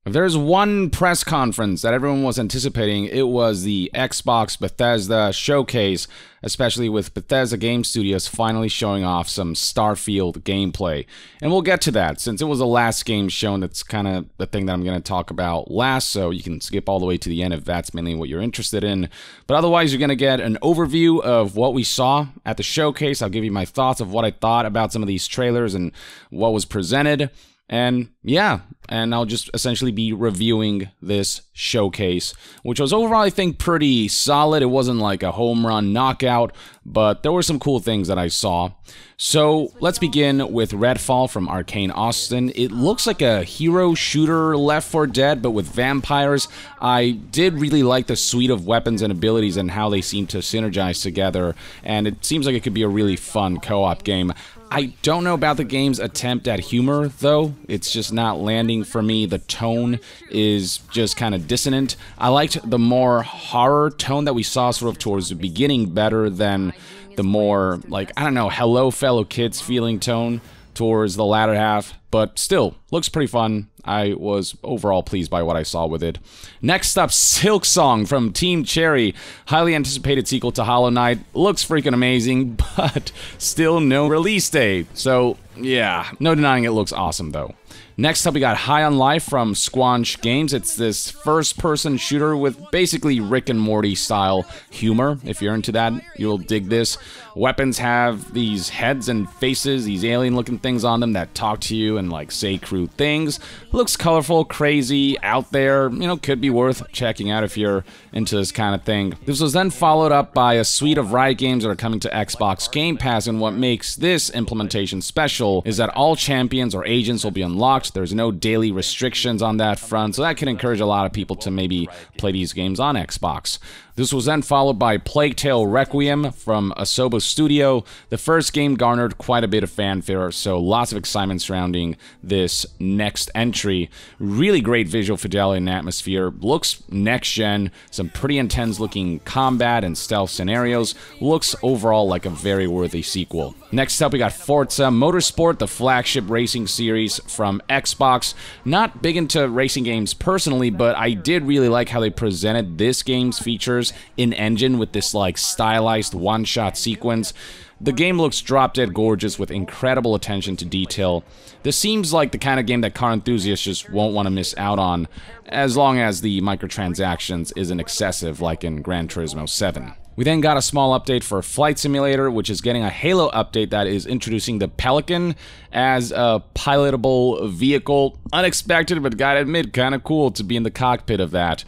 If there's one press conference that everyone was anticipating, it was the Xbox Bethesda showcase, especially with Bethesda Game Studios finally showing off some Starfield gameplay. And we'll get to that, since it was the last game shown. That's kind of the thing that I'm going to talk about last, so you can skip all the way to the end if that's mainly what you're interested in. But otherwise, you're going to get an overview of what we saw at the showcase. I'll give you my thoughts of what I thought about some of these trailers and what was presented. And yeah, and I'll just essentially be reviewing this showcase, which was overall, I think, pretty solid. It wasn't like a home run knockout, but there were some cool things that I saw. So let's begin with Redfall from Arcane Austin. It looks like a hero shooter Left 4 Dead, but with vampires. I did really like the suite of weapons and abilities and how they seem to synergize together, and it seems like it could be a really fun co-op game. I don't know about the game's attempt at humor, though. It's just not landing for me. The tone is just kind of dissonant. I liked the more horror tone that we saw sort of towards the beginning better than the more, like, I don't know, hello fellow kids feeling tone towards the latter half. But still, looks pretty fun. I was overall pleased by what I saw with it. Next up, Silksong from Team Cherry. Highly anticipated sequel to Hollow Knight. Looks freaking amazing, but still no release date. So, yeah, no denying it looks awesome, though. Next up, we got High on Life from Squanch Games. It's this first-person shooter with basically Rick and Morty style humor. If you're into that, you'll dig this. Weapons have these heads and faces, these alien-looking things on them that talk to you and, like, say crude things. Looks colorful, crazy, out there. You know, could be worth checking out if you're into this kind of thing. This was then followed up by a suite of Riot games that are coming to Xbox Game Pass, and what makes this implementation special is that all champions or agents will be unlocked. There's no daily restrictions on that front, so that can encourage a lot of people to maybe play these games on Xbox. This was then followed by Plague Tale Requiem from Asobo Studio. The first game garnered quite a bit of fanfare, so lots of excitement surrounding this next entry. Really great visual fidelity and atmosphere. Looks next-gen, some pretty intense-looking combat and stealth scenarios. Looks overall like a very worthy sequel. Next up, we got Forza Motorsport, the flagship racing series from Xbox. Not big into racing games personally, but I did really like how they presented this game's features in-engine with this like stylized one-shot sequence. The game looks drop-dead gorgeous with incredible attention to detail. This seems like the kind of game that car enthusiasts just won't want to miss out on, as long as the microtransactions isn't excessive like in Gran Turismo 7. We then got a small update for Flight Simulator, which is getting a Halo update that is introducing the Pelican as a pilotable vehicle. Unexpected, but gotta admit, kind of cool to be in the cockpit of that.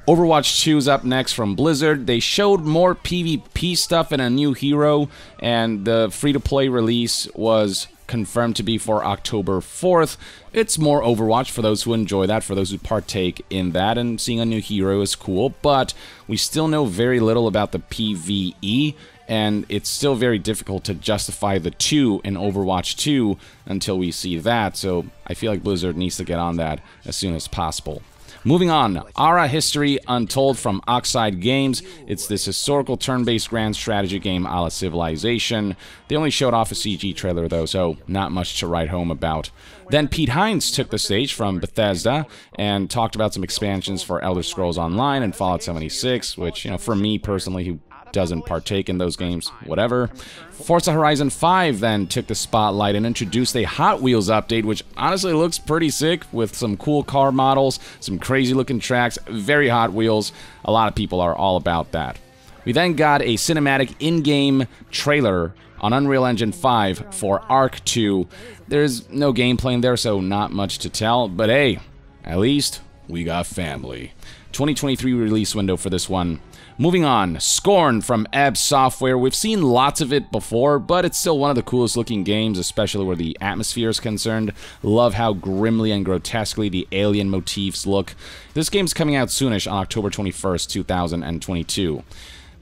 Overwatch 2 is up next from Blizzard. They showed more PvP stuff and a new hero, and the free-to-play release was confirmed to be for October 4th. It's more Overwatch for those who enjoy that, for those who partake in that, and seeing a new hero is cool, but we still know very little about the PvE, and it's still very difficult to justify the 2 in Overwatch 2 until we see that, so I feel like Blizzard needs to get on that as soon as possible. Moving on, Ara History Untold from Oxide Games. It's this historical turn-based grand strategy game a la Civilization. They only showed off a CG trailer though, so not much to write home about. Then Pete Hines took the stage from Bethesda and talked about some expansions for Elder Scrolls Online and Fallout 76, which, you know, for me personally, who doesn't partake in those games, whatever. Forza Horizon 5 then took the spotlight and introduced a Hot Wheels update, which honestly looks pretty sick, with some cool car models, some crazy looking tracks, very Hot Wheels. A lot of people are all about that. We then got a cinematic in-game trailer on Unreal Engine 5 for Ark 2. There's no gameplay in there, so not much to tell, but hey, at least we got family. 2023 release window for this one. Moving on, Scorn from Ebb Software. We've seen lots of it before, but it's still one of the coolest looking games, especially where the atmosphere is concerned. Love how grimly and grotesquely the alien motifs look. This game's coming out soonish on October 21st, 2022.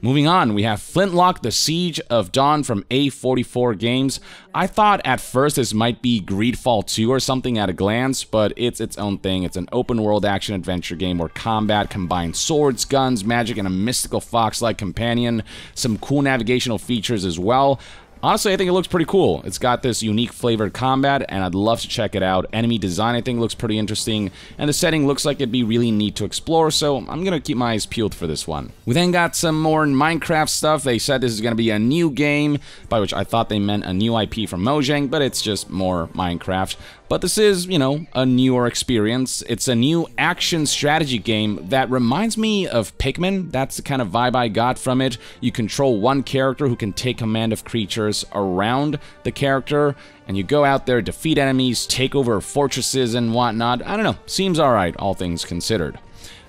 Moving on, we have Flintlock, The Siege of Dawn from A44 Games. I thought at first this might be Greedfall 2 or something at a glance, but it's its own thing. It's an open-world action-adventure game where combat combines swords, guns, magic, and a mystical fox-like companion. Some cool navigational features as well. Honestly, I think it looks pretty cool. It's got this unique flavored combat, and I'd love to check it out. Enemy design, I think, looks pretty interesting, and the setting looks like it'd be really neat to explore, so I'm gonna keep my eyes peeled for this one. We then got some more Minecraft stuff. They said this is gonna be a new game, by which I thought they meant a new IP from Mojang, but it's just more Minecraft. But this is, you know, a newer experience. It's a new action strategy game that reminds me of Pikmin. That's the kind of vibe I got from it. You control one character who can take command of creatures around the character, and you go out there, defeat enemies, take over fortresses and whatnot. I don't know, seems alright, all things considered.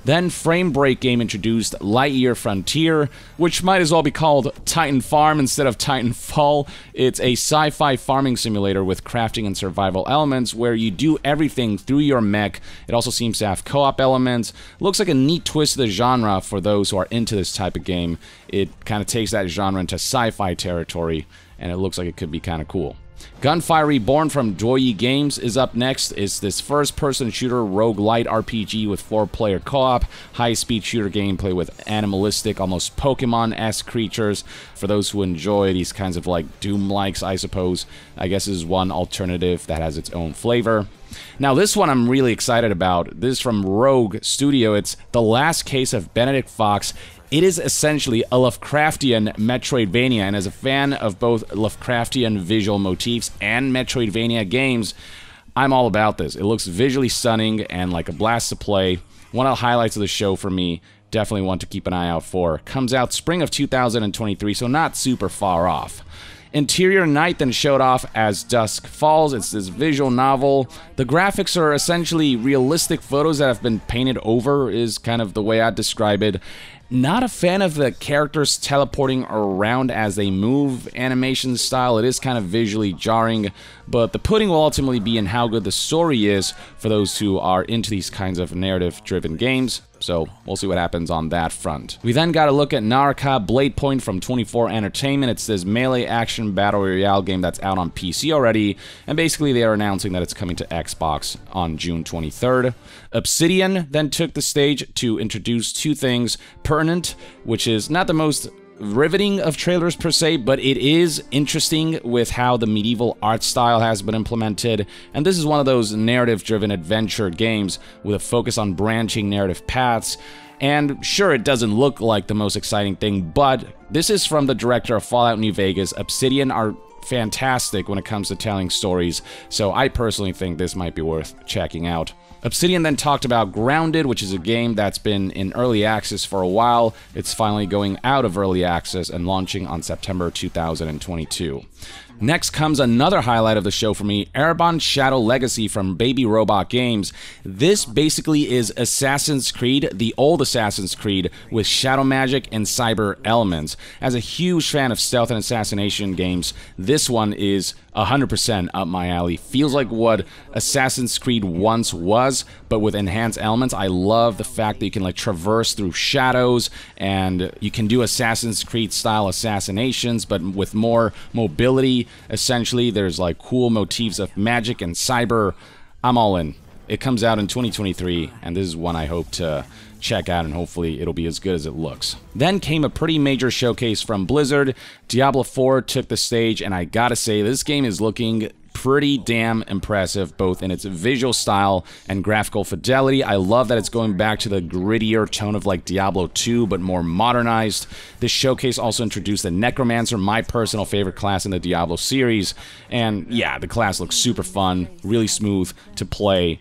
Then Frame Break game introduced Lightyear Frontier, which might as well be called Titan Farm instead of Titanfall. It's a sci-fi farming simulator with crafting and survival elements where you do everything through your mech. It also seems to have co-op elements. Looks like a neat twist to the genre for those who are into this type of game. It kind of takes that genre into sci-fi territory, and it looks like it could be kind of cool. Gunfire Reborn from Doyi Games is up next. It's this first-person shooter roguelite RPG with 4-player co-op, high-speed shooter gameplay with animalistic, almost Pokemon-esque creatures. For those who enjoy these kinds of like Doom-likes, I suppose, I guess is one alternative that has its own flavor. Now this one I'm really excited about. This is from Rogue Studio. It's The Last Case of Benedict Fox. It is essentially a Lovecraftian Metroidvania, and as a fan of both Lovecraftian visual motifs and Metroidvania games, I'm all about this. It looks visually stunning and like a blast to play. One of the highlights of the show for me, definitely one to keep an eye out for. Comes out spring of 2023, so not super far off. Interior Night then showed off as Dusk Falls. It's this visual novel. The graphics are essentially realistic photos that have been painted over, is kind of the way I'd describe it. Not a fan of the characters teleporting around as they move animation style. It is kind of visually jarring, but the pudding will ultimately be in how good the story is for those who are into these kinds of narrative-driven games. So we'll see what happens on that front. We then got a look at Naraka Blade Point from 24 Entertainment. It's this melee action battle royale game that's out on PC already, and basically they are announcing that it's coming to Xbox on June 23rd. Obsidian then took the stage to introduce two things. Pertinent, which is not the most riveting of trailers per se, but it is interesting with how the medieval art style has been implemented, and this is one of those narrative-driven adventure games with a focus on branching narrative paths. And sure, it doesn't look like the most exciting thing, but this is from the director of Fallout New Vegas. Obsidian are fantastic when it comes to telling stories, so I personally think this might be worth checking out. Obsidian then talked about Grounded, which is a game that's been in early access for a while. It's finally going out of early access and launching on September 2022. Next comes another highlight of the show for me, Erebon Shadow Legacy from Baby Robot Games. This basically is Assassin's Creed, the old Assassin's Creed, with shadow magic and cyber elements. As a huge fan of stealth and assassination games, this one is 100% up my alley. Feels like what Assassin's Creed once was, but with enhanced elements. I love the fact that you can like traverse through shadows, and you can do Assassin's Creed style assassinations, but with more mobility. Essentially, there's like cool motifs of magic and cyber. I'm all in. It comes out in 2023, and this is one I hope to check out, and hopefully it'll be as good as it looks. Then came a pretty major showcase from Blizzard. Diablo 4 took the stage, and I gotta say, this game is looking pretty damn impressive, both in its visual style and graphical fidelity. I love that it's going back to the grittier tone of like Diablo 2, but more modernized. This showcase also introduced the Necromancer, my personal favorite class in the Diablo series, and yeah, the class looks super fun, really smooth to play.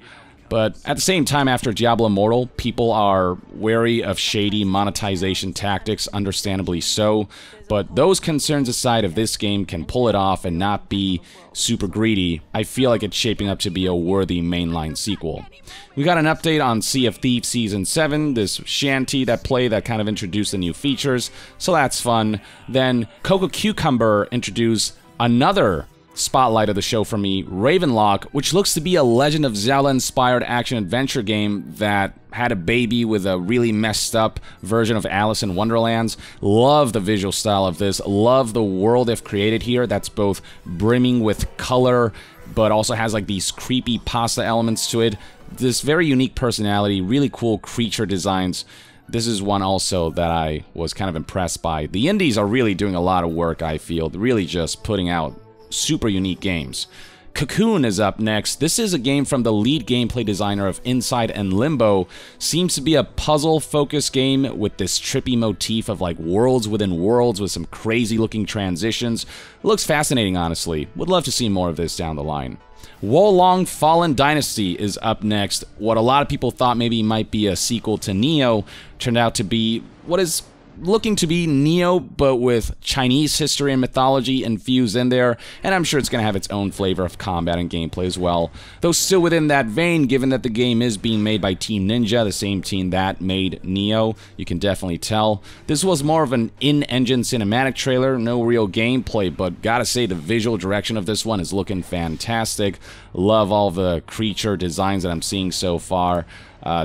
But at the same time, after Diablo Immortal, people are wary of shady monetization tactics, understandably so. But those concerns aside, if this game can pull it off and not be super greedy, I feel like it's shaping up to be a worthy mainline sequel. We got an update on Sea of Thieves Season 7, this shanty that kind of introduced the new features, so that's fun. Then Coco Cucumber introduced another spotlight of the show for me, Ravenlock, which looks to be a Legend of Zelda-inspired action-adventure game that had a baby with a really messed up version of Alice in Wonderlands. Love the visual style of this, love the world they've created here that's both brimming with color, but also has like these creepy pasta elements to it. This very unique personality, really cool creature designs. this is one also that I was kind of impressed by. The indies are really doing a lot of work, I feel, really just putting out super unique games. Cocoon is up next. This is a game from the lead gameplay designer of Inside and Limbo. Seems to be a puzzle-focused game with this trippy motif of like worlds within worlds with some crazy-looking transitions. Looks fascinating, honestly. Would love to see more of this down the line. Wolong Fallen Dynasty is up next. What a lot of people thought maybe might be a sequel to Neo turned out to be what is looking to be Neo, but with Chinese history and mythology infused in there, and I'm sure it's going to have its own flavor of combat and gameplay as well. Though still within that vein, given that the game is being made by Team Ninja, the same team that made Neo, you can definitely tell. This was more of an in-engine cinematic trailer, no real gameplay, but gotta say the visual direction of this one is looking fantastic. Love all the creature designs that I'm seeing so far.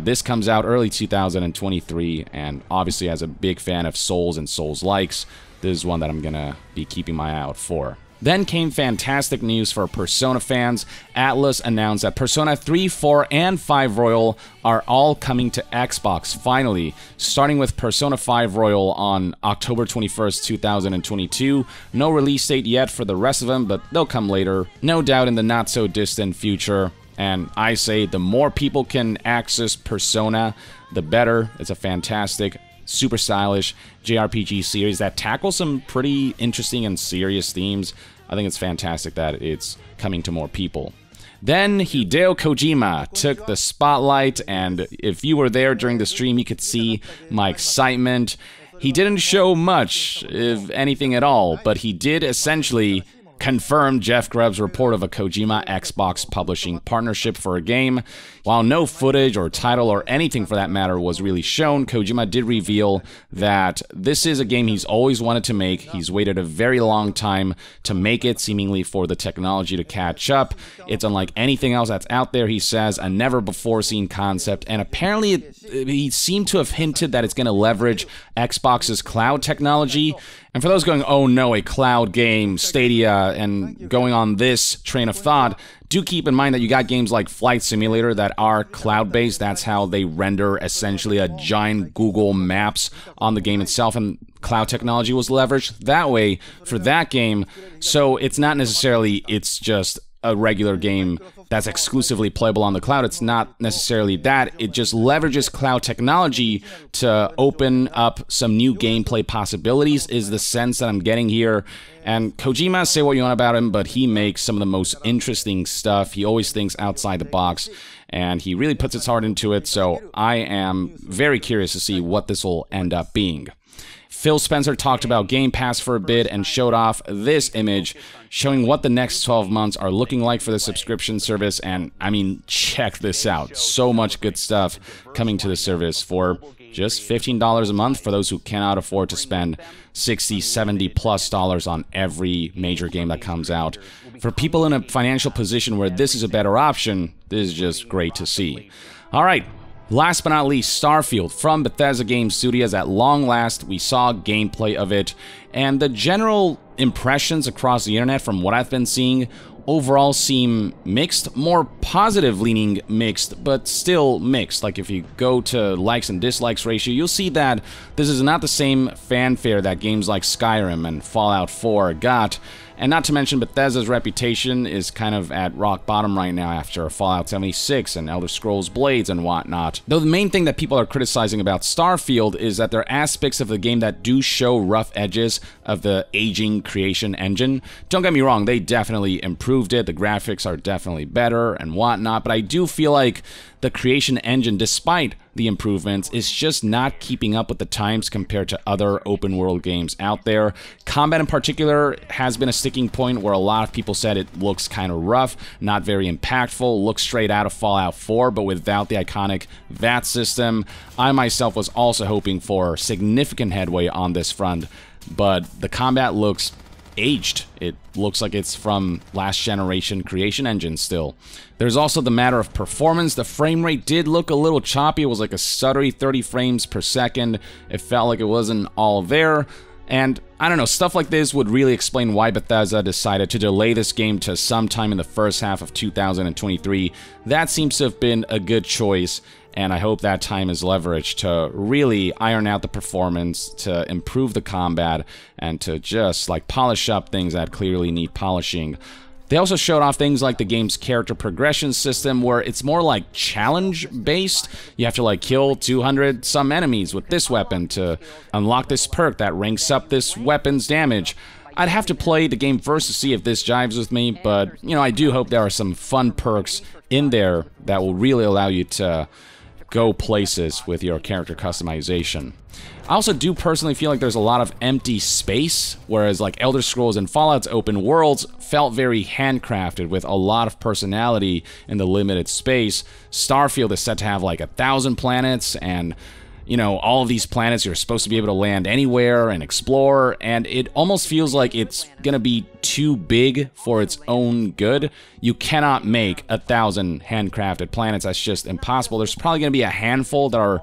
This comes out early 2023, and obviously as a big fan of Souls and Souls-likes, this is one that I'm gonna be keeping my eye out for. Then came fantastic news for Persona fans. Atlus announced that Persona 3, 4, and 5 Royal are all coming to Xbox finally, starting with Persona 5 Royal on October 21st, 2022. No release date yet for the rest of them, but they'll come later, no doubt in the not-so-distant future. And I say the more people can access Persona, the better. It's a fantastic, super stylish JRPG series that tackles some pretty interesting and serious themes. I think it's fantastic that it's coming to more people. Then Hideo Kojima took the spotlight, and if you were there during the stream, you could see my excitement. He didn't show much, if anything at all, but he did essentially confirmed Jeff Grubb's report of a Kojima Xbox publishing partnership for a game. While no footage or title or anything for that matter was really shown, Kojima did reveal that this is a game he's always wanted to make. He's waited a very long time to make it, seemingly for the technology to catch up. It's unlike anything else that's out there, he says, a never-before-seen concept, and apparently he seemed to have hinted that it's going to leverage Xbox's cloud technology. And for those going, oh no, a cloud game, Stadia, and going on this train of thought, do keep in mind that you got games like Flight Simulator that are cloud-based. That's how they render essentially a giant Google Maps on the game itself, and cloud technology was leveraged that way for that game. So it's not necessarily, it's just a regular game that's exclusively playable on the cloud. It's not necessarily that. It just leverages cloud technology to open up some new gameplay possibilities, is the sense that I'm getting here. And Kojima, say what you want about him, but he makes some of the most interesting stuff. He always thinks outside the box, and he really puts his heart into it, so I am very curious to see what this will end up being. Phil Spencer talked about Game Pass for a bit and showed off this image showing what the next 12 months are looking like for the subscription service, and I mean, check this out. So much good stuff coming to the service for just $15 a month for those who cannot afford to spend $60, $70+ on every major game that comes out. For people in a financial position where this is a better option, this is just great to see. All right. Last but not least, Starfield from Bethesda Game Studios. At long last, we saw gameplay of it, and the general impressions across the internet from what I've been seeing overall seem mixed, more positive leaning mixed, but still mixed. Like if you go to likes and dislikes ratio, you'll see that this is not the same fanfare that games like Skyrim and Fallout 4 got. And not to mention, Bethesda's reputation is kind of at rock bottom right now after Fallout 76 and Elder Scrolls Blades and whatnot. Though the main thing that people are criticizing about Starfield is that there are aspects of the game that do show rough edges of the aging creation engine. Don't get me wrong, they definitely improved it, the graphics are definitely better and whatnot, but I do feel like the creation engine, despite the improvements, is just not keeping up with the times compared to other open world games out there. Combat in particular has been a sticking point where a lot of people said it looks kind of rough, not very impactful, looks straight out of Fallout 4, but without the iconic VAT system. I myself was also hoping for significant headway on this front, but the combat looks aged. It looks like it's from last generation creation engine still. There's also the matter of performance. The frame rate did look a little choppy. It was like a stuttery 30 frames per second. It felt like it wasn't all there. And I don't know, stuff like this would really explain why Bethesda decided to delay this game to sometime in the first half of 2023. That seems to have been a good choice. and I hope that time is leveraged to really iron out the performance, to improve the combat, and to just like polish up things that clearly need polishing. They also showed off things like the game's character progression system, where it's more like challenge-based. You have to like kill 200 some enemies with this weapon to unlock this perk that ranks up this weapon's damage. I'd have to play the game first to see if this jives with me, but, you know, I do hope there are some fun perks in there that will really allow you to go places with your character customization. I also do personally feel like there's a lot of empty space, whereas like Elder Scrolls and Fallout's open worlds felt very handcrafted with a lot of personality in the limited space. Starfield is set to have like 1,000 planets, and you know, all of these planets you're supposed to be able to land anywhere and explore, and it almost feels like it's gonna be too big for its own good. You cannot make 1,000 handcrafted planets, that's just impossible. There's probably gonna be a handful that are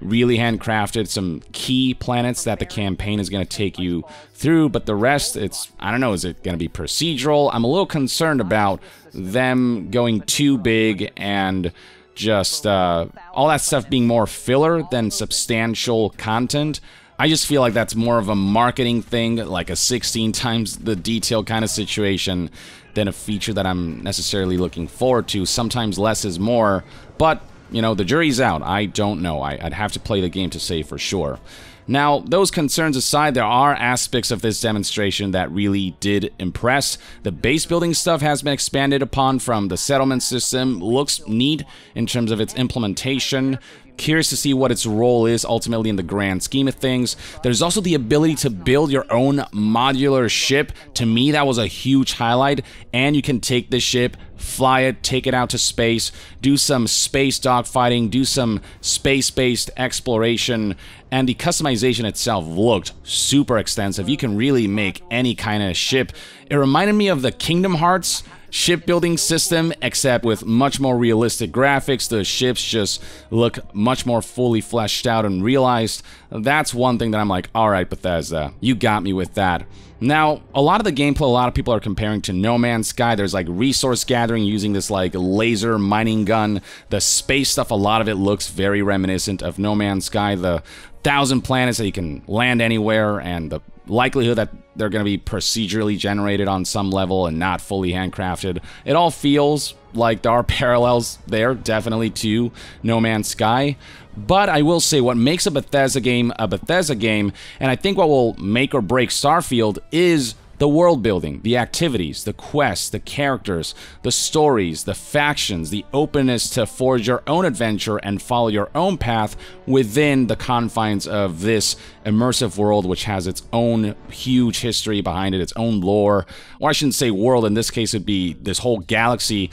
really handcrafted, some key planets that the campaign is going to take you through, but the rest, it's, I don't know, is it going to be procedural? I'm a little concerned about them going too big and just all that stuff being more filler than substantial content. I just feel like that's more of a marketing thing, like a 16 times the detail kind of situation, than a feature that I'm necessarily looking forward to. Sometimes less is more, but you know, the jury's out. I don't know. I'd have to play the game to say for sure. Now, those concerns aside, there are aspects of this demonstration that really did impress. The base building stuff has been expanded upon from the settlement system. Looks neat in terms of its implementation. Curious to see what its role is ultimately in the grand scheme of things. There's also the ability to build your own modular ship. To me, that was a huge highlight. And you can take this ship, fly it, take it out to space, do some space dogfighting, do some space-based exploration, and the customization itself looked super extensive. You can really make any kind of ship. It reminded me of the Kingdom Hearts shipbuilding system, except with much more realistic graphics. The ships just look much more fully fleshed out and realized. That's one thing that I'm like, alright Bethesda, you got me with that. Now, a lot of the gameplay, a lot of people are comparing to No Man's Sky. There's like resource gathering using this like laser mining gun. The space stuff, a lot of it looks very reminiscent of No Man's Sky. The 1,000 planets that you can land anywhere, and the likelihood that they're going to be procedurally generated on some level and not fully handcrafted. It all feels like there are parallels there, definitely, to No Man's Sky. But I will say, what makes a Bethesda game, and I think what will make or break Starfield is the world building, the activities, the quests, the characters, the stories, the factions, the openness to forge your own adventure and follow your own path within the confines of this immersive world, which has its own huge history behind it, its own lore. Or I shouldn't say world, in this case it'd be this whole galaxy.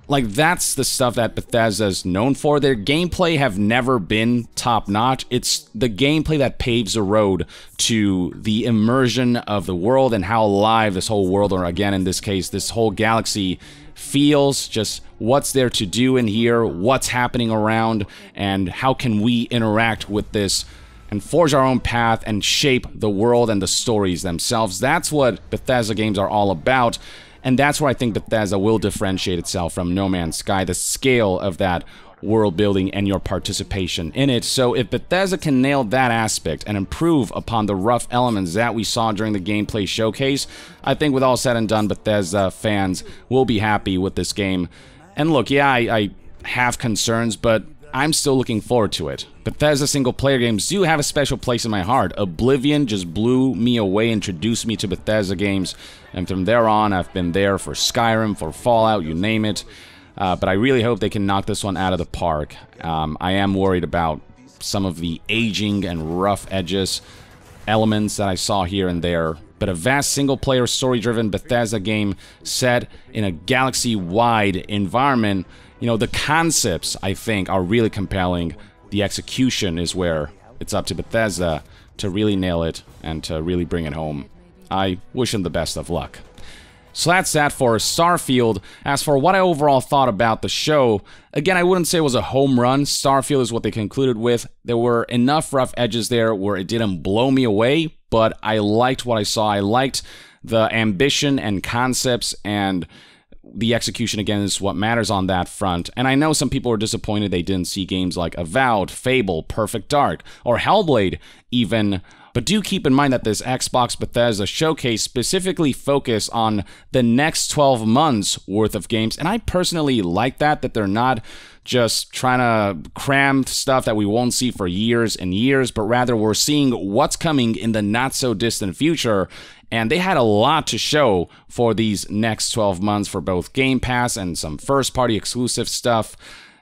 Like, that's the stuff that Bethesda's known for. Their gameplay have never been top-notch. It's the gameplay that paves the road to the immersion of the world and how alive this whole world, or again, in this case, this whole galaxy feels. Just what's there to do in here, what's happening around, and how can we interact with this and forge our own path and shape the world and the stories themselves. That's what Bethesda games are all about. And that's where I think Bethesda will differentiate itself from No Man's Sky, the scale of that world building and your participation in it. So if Bethesda can nail that aspect and improve upon the rough elements that we saw during the gameplay showcase, I think with all said and done, Bethesda fans will be happy with this game. And look, yeah, I have concerns, but I'm still looking forward to it. Bethesda single-player games do have a special place in my heart. Oblivion just blew me away, introduced me to Bethesda games, and from there on, I've been there for Skyrim, for Fallout, you name it. But I really hope they can knock this one out of the park. I am worried about some of the aging and rough edges elements that I saw here and there. But a vast single-player, story-driven Bethesda game set in a galaxy-wide environment. You know, the concepts, I think, are really compelling. The execution is where it's up to Bethesda to really nail it and to really bring it home. I wish them the best of luck. So that's that for Starfield. As for what I overall thought about the show, again, I wouldn't say it was a home run. Starfield is what they concluded with. There were enough rough edges there where it didn't blow me away, but I liked what I saw. I liked the ambition and concepts and the execution again is what matters on that front. And I know some people are disappointed they didn't see games like Avowed, Fable, Perfect Dark, or Hellblade even. But do keep in mind that this Xbox Bethesda showcase specifically focused on the next 12 months worth of games. And I personally like that they're not just trying to cram stuff that we won't see for years and years, but rather we're seeing what's coming in the not so distant future. And they had a lot to show for these next 12 months for both Game Pass and some first-party exclusive stuff.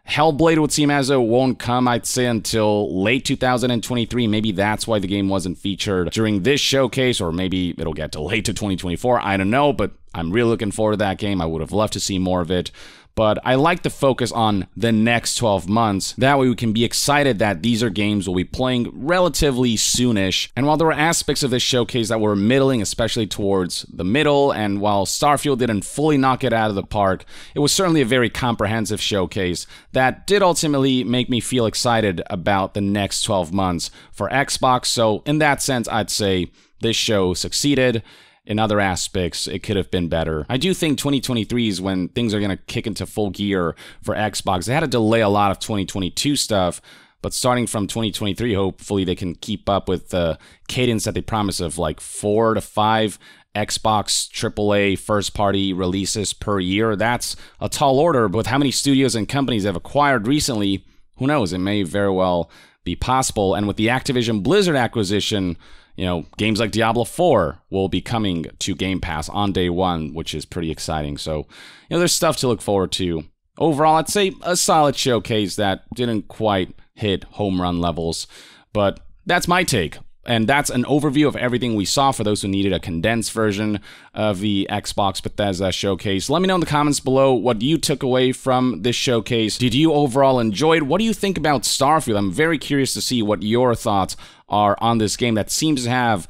Hellblade would seem as though it won't come, I'd say, until late 2023. Maybe that's why the game wasn't featured during this showcase, or maybe it'll get delayed to 2024. I don't know, but I'm really looking forward to that game. I would have loved to see more of it. But I like the focus on the next 12 months. That way we can be excited that these are games we'll be playing relatively soonish. And while there were aspects of this showcase that were middling, especially towards the middle, and while Starfield didn't fully knock it out of the park, it was certainly a very comprehensive showcase that did ultimately make me feel excited about the next 12 months for Xbox. So in that sense, I'd say this show succeeded. In other aspects, it could have been better. I do think 2023 is when things are going to kick into full gear for Xbox. They had to delay a lot of 2022 stuff, but starting from 2023, hopefully they can keep up with the cadence that they promise of like 4 to 5 Xbox AAA first-party releases per year. That's a tall order, but with how many studios and companies they've acquired recently, who knows? It may very well be possible. And with the Activision Blizzard acquisition, you know, games like Diablo 4 will be coming to Game Pass on day one, which is pretty exciting. So, you know, there's stuff to look forward to. Overall, I'd say a solid showcase that didn't quite hit home run levels, but that's my take. And that's an overview of everything we saw for those who needed a condensed version of the Xbox Bethesda showcase. Let me know in the comments below what you took away from this showcase. Did you overall enjoy it? What do you think about Starfield? I'm very curious to see what your thoughts are on this game that seems to have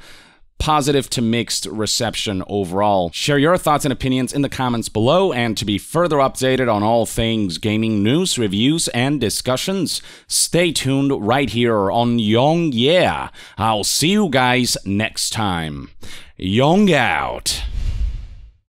positive to mixed reception overall. Share your thoughts and opinions in the comments below, and to be further updated on all things gaming news, reviews, and discussions, stay tuned right here on Young Yeah. I'll see you guys next time. Young out.